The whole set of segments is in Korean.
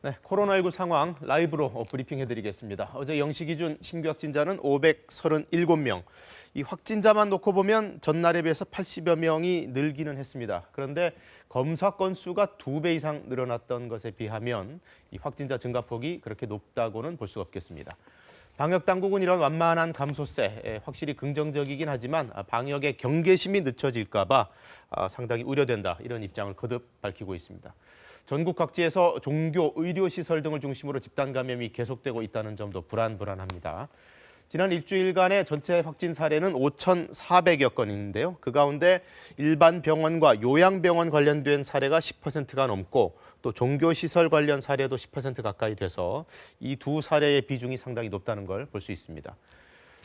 네, 코로나19 상황 라이브로 브리핑해드리겠습니다. 어제 0시 기준 신규 확진자는 537명. 이 확진자만 놓고 보면 전날에 비해서 80여 명이 늘기는 했습니다. 그런데 검사 건수가 2배 이상 늘어났던 것에 비하면 이 확진자 증가폭이 그렇게 높다고는 볼 수가 없겠습니다. 방역 당국은 이런 완만한 감소세 확실히 긍정적이긴 하지만 방역의 경계심이 늦춰질까 봐 상당히 우려된다, 이런 입장을 거듭 밝히고 있습니다. 전국 각지에서 종교, 의료시설 등을 중심으로 집단 감염이 계속되고 있다는 점도 불안합니다. 지난 일주일간의 전체 확진 사례는 5,400여 건인데요. 그 가운데 일반 병원과 요양병원 관련된 사례가 10%가 넘고 또 종교시설 관련 사례도 10% 가까이 돼서 이 두 사례의 비중이 상당히 높다는 걸 볼 수 있습니다.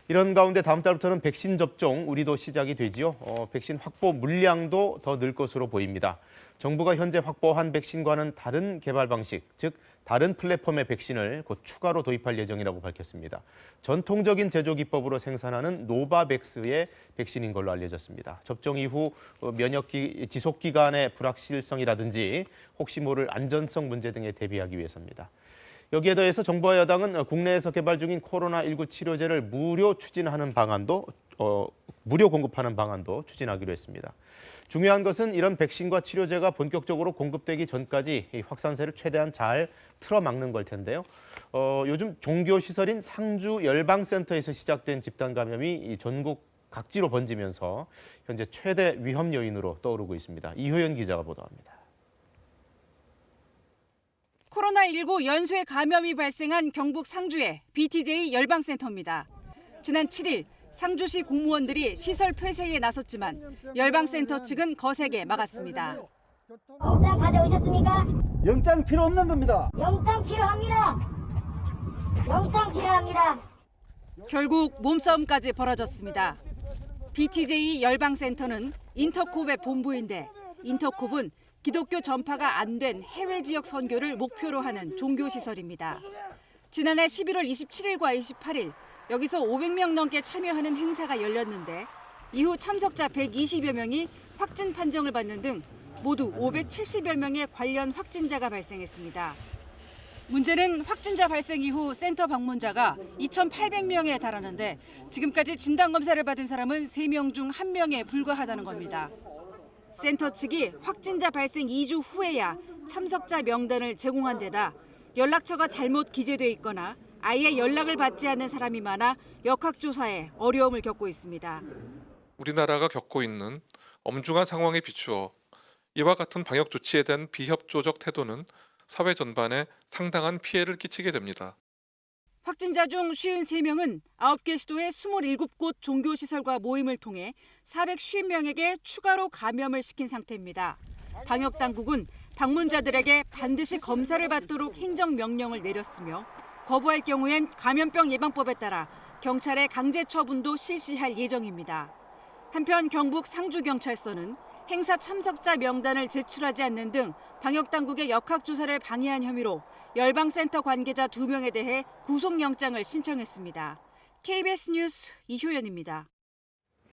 이런 가운데 다음 달부터는 백신 접종 우리도 시작이 되지요. 백신 확보 물량도 더 늘 것으로 보입니다. 정부가 현재 확보한 백신과는 다른 개발 방식, 즉 다른 플랫폼의 백신을 곧 추가로 도입할 예정이라고 밝혔습니다. 전통적인 제조 기법으로 생산하는 노바백스의 백신인 걸로 알려졌습니다. 접종 이후 면역 지속 기간의 불확실성이라든지 혹시 모를 안전성 문제 등에 대비하기 위해서입니다. 여기에 더해서 정부와 여당은 국내에서 개발 중인 코로나19 치료제를 무료 공급하는 방안도 추진하기로 했습니다. 중요한 것은 이런 백신과 치료제가 본격적으로 공급되기 전까지 이 확산세를 최대한 잘 틀어막는 걸 텐데요. 요즘 종교시설인 상주 열방센터에서 시작된 집단 감염이 전국 각지로 번지면서 현재 최대 위험 요인으로 떠오르고 있습니다. 이효연 기자가 보도합니다. 코로나19 연쇄 감염이 발생한 경북 상주의 BTJ 열방센터입니다. 지난 7일 상주시 공무원들이 시설 폐쇄에 나섰지만 열방센터 측은 거세게 막았습니다. 영장 가져오셨습니까? 영장 필요 없는 겁니다. 영장 필요합니다. 영장 필요합니다. 결국 몸싸움까지 벌어졌습니다. BTJ 열방센터는 인터콥의 본부인데 인터콥은 기독교 전파가 안 된 해외 지역 선교를 목표로 하는 종교시설입니다. 지난해 11월 27일과 28일 여기서 500명 넘게 참여하는 행사가 열렸는데 이후 참석자 120여 명이 확진 판정을 받는 등 모두 570여 명의 관련 확진자가 발생했습니다. 문제는 확진자 발생 이후 센터 방문자가 2,800명에 달하는데 지금까지 진단검사를 받은 사람은 3명 중 1명에 불과하다는 겁니다. 센터 측이 확진자 발생 2주 후에야 참석자 명단을 제공한 데다 연락처가 잘못 기재돼 있거나 아예 연락을 받지 않는 사람이 많아 역학조사에 어려움을 겪고 있습니다. 우리나라가 겪고 있는 엄중한 상황에 비추어 이와 같은 방역 조치에 대한 비협조적 태도는 사회 전반에 상당한 피해를 끼치게 됩니다. 확진자 중 53명은 9개 시도의 27곳 종교시설과 모임을 통해 450명에게 추가로 감염을 시킨 상태입니다. 방역당국은 방문자들에게 반드시 검사를 받도록 행정명령을 내렸으며 거부할 경우엔 감염병 예방법에 따라 경찰의 강제 처분도 실시할 예정입니다. 한편 경북 상주경찰서는 행사 참석자 명단을 제출하지 않는 등 방역당국의 역학조사를 방해한 혐의로 열방센터 관계자 2명에 대해 구속영장을 신청했습니다. KBS 뉴스 이효연입니다.